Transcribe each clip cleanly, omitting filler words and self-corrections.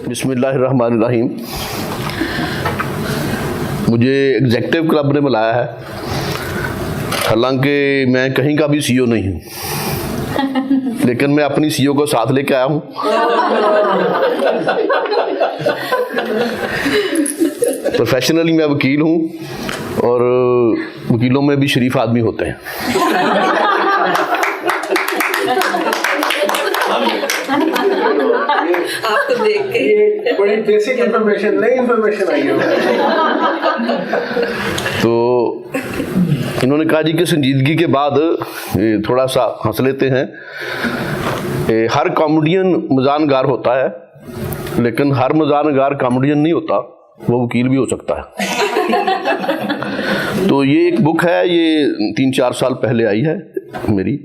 بسم اللہ الرحمن الرحیم. مجھے ایگزیکٹو کلب نے بلایا ہے، حالانکہ میں کہیں کا بھی سی او نہیں ہوں، لیکن میں اپنی سی او کو ساتھ لے کے آیا ہوں. پروفیشنلی میں وکیل ہوں، اور وکیلوں میں بھی شریف آدمی ہوتے ہیں. آپ کو دیکھ کے بڑی بیسک انفارمیشن، نئی انفارمیشن آئی ہے. تو انہوں نے کہا جی کہ سنجیدگی کے بعد تھوڑا سا ہنس لیتے ہیں. ہر کامیڈین مزاح نگار ہوتا ہے، لیکن ہر مزاح نگار کامیڈین نہیں ہوتا، وہ وکیل بھی ہو سکتا ہے. تو یہ ایک بک ہے، یہ 3-4 سال پہلے آئی ہے میری،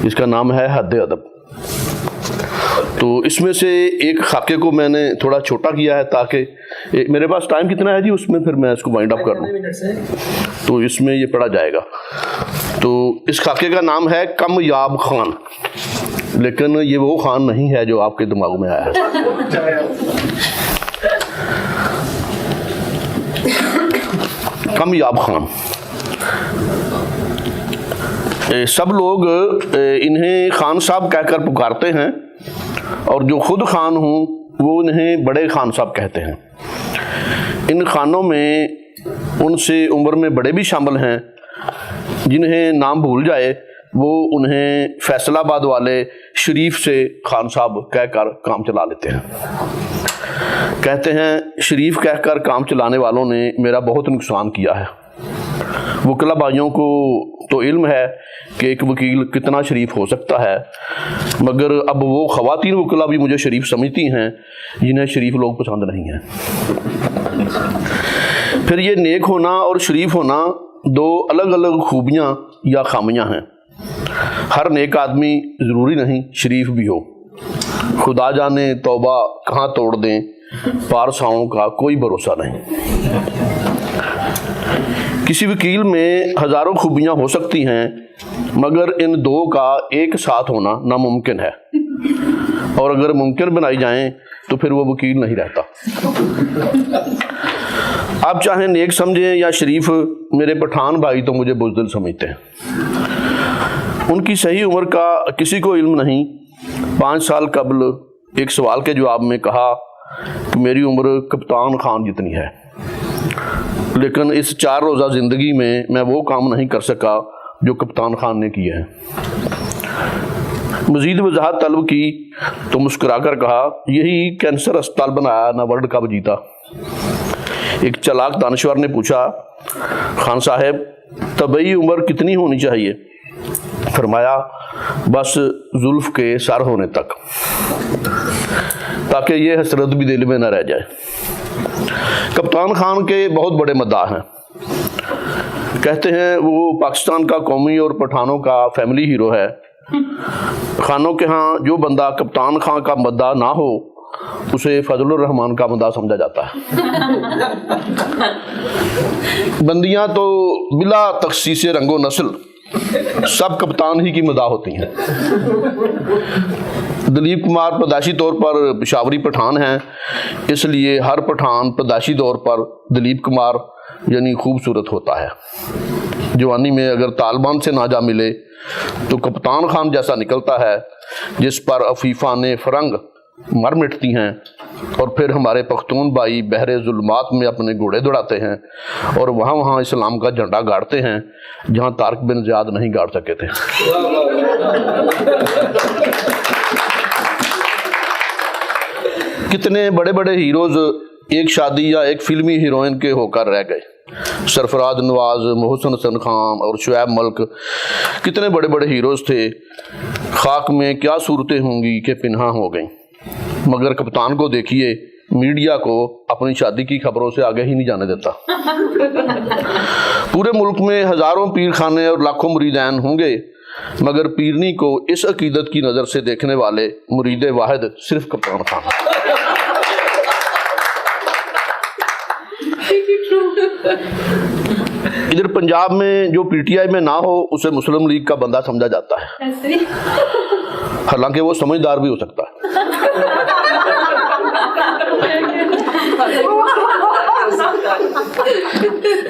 اس کا نام ہے حد ادب. تو اس میں سے ایک خاکے کو میں نے تھوڑا چھوٹا کیا ہے تاکہ میرے پاس ٹائم کتنا ہے جی، اس میں پھر میں اس کو وائنڈ اپ کر لوں تو اس میں یہ پڑھا جائے گا. تو اس خاکے کا نام ہے کم یاب خان، لیکن یہ وہ خان نہیں ہے جو آپ کے دماغ میں آیا ہے. کم یاب خان، سب لوگ انہیں خان صاحب کہہ کر پکارتے ہیں، اور جو خود خان ہوں وہ انہیں بڑے خان صاحب کہتے ہیں. ان خانوں میں ان سے عمر میں بڑے بھی شامل ہیں. جنہیں نام بھول جائے وہ انہیں فیصل آباد والے شریف سے خان صاحب کہہ کر کام چلا لیتے ہیں. کہتے ہیں شریف کہہ کر کام چلانے والوں نے میرا بہت نقصان کیا ہے. وکلا بھائیوں کو تو علم ہے کہ ایک وکیل کتنا شریف ہو سکتا ہے، مگر اب وہ خواتین وکلا بھی مجھے شریف سمجھتی ہیں جنہیں شریف لوگ پسند نہیں ہیں. پھر یہ نیک ہونا اور شریف ہونا دو الگ الگ خوبیاں یا خامیاں ہیں. ہر نیک آدمی ضروری نہیں شریف بھی ہو. خدا جانے توبہ کہاں توڑ دیں، پارساؤں کا کوئی بھروسہ نہیں. کسی وکیل میں ہزاروں خوبیاں ہو سکتی ہیں، مگر ان دو کا ایک ساتھ ہونا ناممکن ہے، اور اگر ممکن بنائی جائیں تو پھر وہ وکیل نہیں رہتا. آپ چاہیں نیک سمجھیں یا شریف، میرے پٹھان بھائی تو مجھے بزدل سمجھتے ہیں. ان کی صحیح عمر کا کسی کو علم نہیں. 5 سال قبل ایک سوال کے جواب میں کہا کہ میری عمر کپتان خان جتنی ہے، لیکن اس 4 روزہ زندگی میں وہ کام نہیں کر سکا جو کپتان خان نے کیے ہیں. مزید وضاحت طلب کی تو مسکرا کر کہا یہی کینسر اسپتال بنایا نہ ورلڈ کپ جیتا. ایک چلاک دانشور نے پوچھا خان صاحب طبعی عمر کتنی ہونی چاہیے؟ فرمایا بس زلف کے سر ہونے تک، تاکہ یہ حسرت بھی دل میں نہ رہ جائے. کپتان خان کے بہت بڑے مداح ہیں. کہتے ہیں وہ پاکستان کا قومی اور پٹھانوں کا فیملی ہیرو ہے. خانوں کے ہاں جو بندہ کپتان خان کا مداح نہ ہو اسے فضل الرحمان کا مداح سمجھا جاتا ہے. بندیاں تو بلا تخصیص رنگ و نسل سب کپتان ہی کی مداح ہوتی ہیں. دلیپ کمار پیدائشی طور پر پشاوری پٹھان ہیں، اس لیے ہر پٹھان پیدائشی طور پر دلیپ کمار یعنی خوبصورت ہوتا ہے. جوانی میں اگر طالبان سے نہ جا ملے تو کپتان خان جیسا نکلتا ہے، جس پر عفیفان فرنگ مر مٹتی ہیں، اور پھر ہمارے پختون بھائی بحر ظلمات میں اپنے گھوڑے دوڑاتے ہیں اور وہاں اسلام کا جھنڈا گاڑتے ہیں جہاں طارق بن زیاد نہیں گاڑ سکے تھے. کتنے بڑے بڑے ہیروز ایک شادی یا ایک فلمی ہیروئن کے ہو کر رہ گئے. سرفراز نواز، محسن حسن خان اور شعیب ملک کتنے بڑے بڑے ہیروز تھے. خاک میں کیا صورتیں ہوں گی کہ پنہاں ہو گئیں. مگر کپتان کو دیکھیے، میڈیا کو اپنی شادی کی خبروں سے آگے ہی نہیں جانے دیتا. پورے ملک میں ہزاروں پیر خانے اور لاکھوں مریدین ہوں گے، مگر پیرنی کو اس عقیدت کی نظر سے دیکھنے والے مرید واحد صرف کپتان خان. ادھر پنجاب میں جو پی ٹی آئی میں نہ ہو اسے مسلم لیگ کا بندہ سمجھا جاتا ہے، حالانکہ وہ سمجھدار بھی ہو سکتا ہے.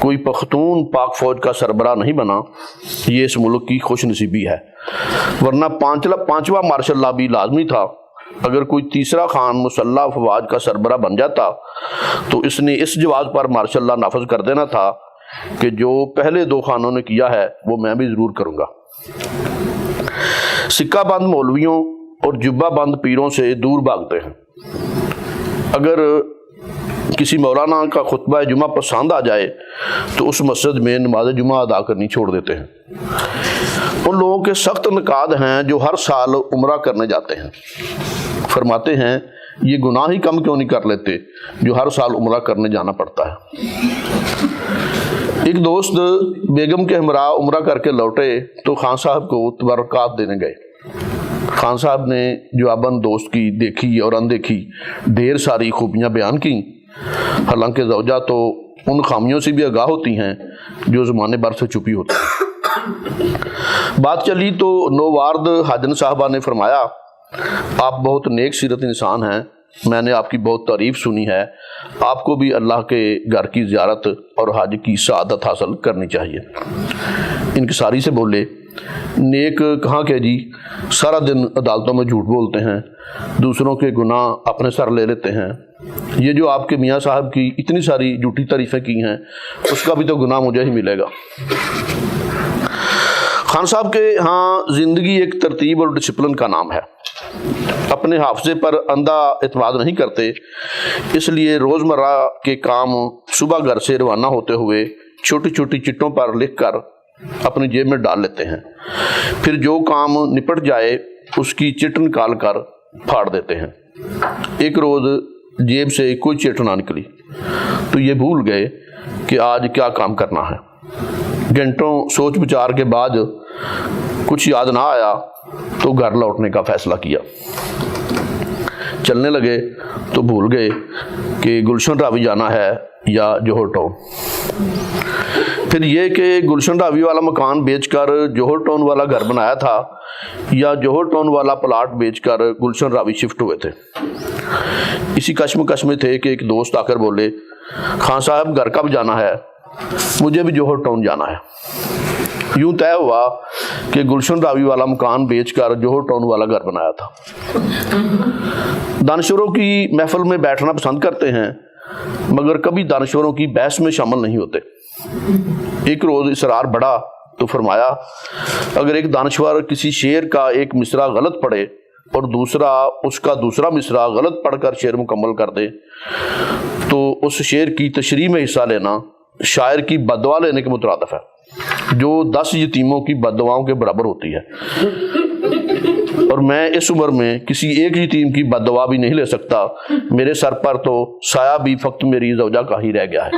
کوئی پختون پاک فوج کا سربراہ نہیں بنا، یہ اس ملک کی خوش نصیبی ہے، ورنہ پانچواں مارشل لا بھی لازمی تھا۔ اگر کوئی تیسرا خان مسلح افواج کا سربراہ بن جاتا تو اس نے اس جواز پر مارشل لا نافذ کر دینا تھا کہ جو پہلے 2 خانوں نے کیا ہے وہ میں بھی ضرور کروں گا۔ سکہ بند مولویوں اور جبہ بند پیروں سے دور بھاگتے ہیں۔ اگر کسی مولانا کا خطبہ جمعہ پسند آ جائے تو اس مسجد میں نماز جمعہ ادا کرنی چھوڑ دیتے ہیں۔ ان لوگوں کے سخت نقاد ہیں جو ہر سال عمرہ کرنے جاتے ہیں، فرماتے ہیں یہ گناہ ہی کم کیوں نہیں کر لیتے جو ہر سال عمرہ کرنے جانا پڑتا ہے۔ ایک دوست بیگم کے ہمراہ عمرہ کر کے لوٹے تو خان صاحب کو تبرکات دینے گئے۔ خان صاحب نے جواباً دوست کی دیکھی اور اندیکھی ڈھیر ساری خوبیاں بیان کی، حالانکہ زوجہ تو ان خامیوں سے بھی آگاہ ہوتی ہیں جو زمانے بھر سے چھپی ہوتی ہیں۔ بات چلی تو نووارد حاجن صاحبہ نے فرمایا آپ بہت نیک سیرت انسان ہیں، میں نے آپ کی بہت تعریف سنی ہے، آپ کو بھی اللہ کے گھر کی زیارت اور حج کی سعادت حاصل کرنی چاہیے۔ انکساری سے بولے نیک کہاں کہ جی، سارا دن عدالتوں میں جھوٹ بولتے ہیں، دوسروں کے گناہ اپنے سر لے لیتے ہیں، یہ جو آپ کے میاں صاحب کی اتنی ساری جھوٹی تعریفیں کی ہیں اس کا بھی تو گناہ مجھے ہی ملے گا۔ خان صاحب کے ہاں زندگی ایک ترتیب اور ڈسپلن کا نام ہے، اپنے حافظے پر اندھا اعتماد نہیں کرتے، اس لیے روزمرہ کے کام صبح گھر سے روانہ ہوتے ہوئے چھوٹی چھوٹی چٹوں پر لکھ کر اپنی جیب میں ڈال لیتے ہیں، پھر جو کام نپٹ جائے اس کی چٹ نکال کر پھاڑ دیتے ہیں۔ ایک روز جیب سے کوئی چٹ نہ نکلی تو یہ بھول گئے کہ آج کیا کام کرنا ہے۔ گھنٹوں سوچ بچار کے بعد کچھ یاد نہ آیا تو گھر لوٹنے کا فیصلہ کیا۔ چلنے لگے تو بھول گئے کہ گلشن راوی جانا ہے یا جوہر ٹاؤن۔ پھر یہ کہ گلشن راوی والا مکان بیچ کر جوہر ٹاؤن والا گھر بنایا تھا یا جوہر ٹاؤن والا پلاٹ بیچ کر گلشن راوی شفٹ ہوئے تھے۔ اسی کشمکش میں تھے کہ ایک دوست آ کر بولے خان صاحب گھر کب جانا ہے؟ مجھے بھی جوہر ٹاؤن جانا ہے۔ یوں طے ہوا کہ گلشن راوی والا مکان بیچ کر جوہر ٹاؤن والا گھر بنایا تھا۔ دانشوروں کی محفل میں بیٹھنا پسند کرتے ہیں مگر کبھی دانشوروں کی بحث میں شامل نہیں ہوتے۔ ایک روز اصرار بڑھا تو فرمایا اگر ایک دانشور کسی شعر کا ایک مصرع غلط پڑھے اور دوسرا اس کا دوسرا مصرع غلط پڑھ کر شعر مکمل کر دے تو اس شعر کی تشریح میں حصہ لینا شاعر کی بددعا لینے کے مترادف ہے، جو 10 یتیموں کی بددعاؤں کے برابر ہوتی ہے، اور میں اس عمر میں کسی ایک یتیم کی بددعا بھی نہیں لے سکتا، میرے سر پر تو سایہ بھی فقط میری زوجہ کا ہی رہ گیا ہے۔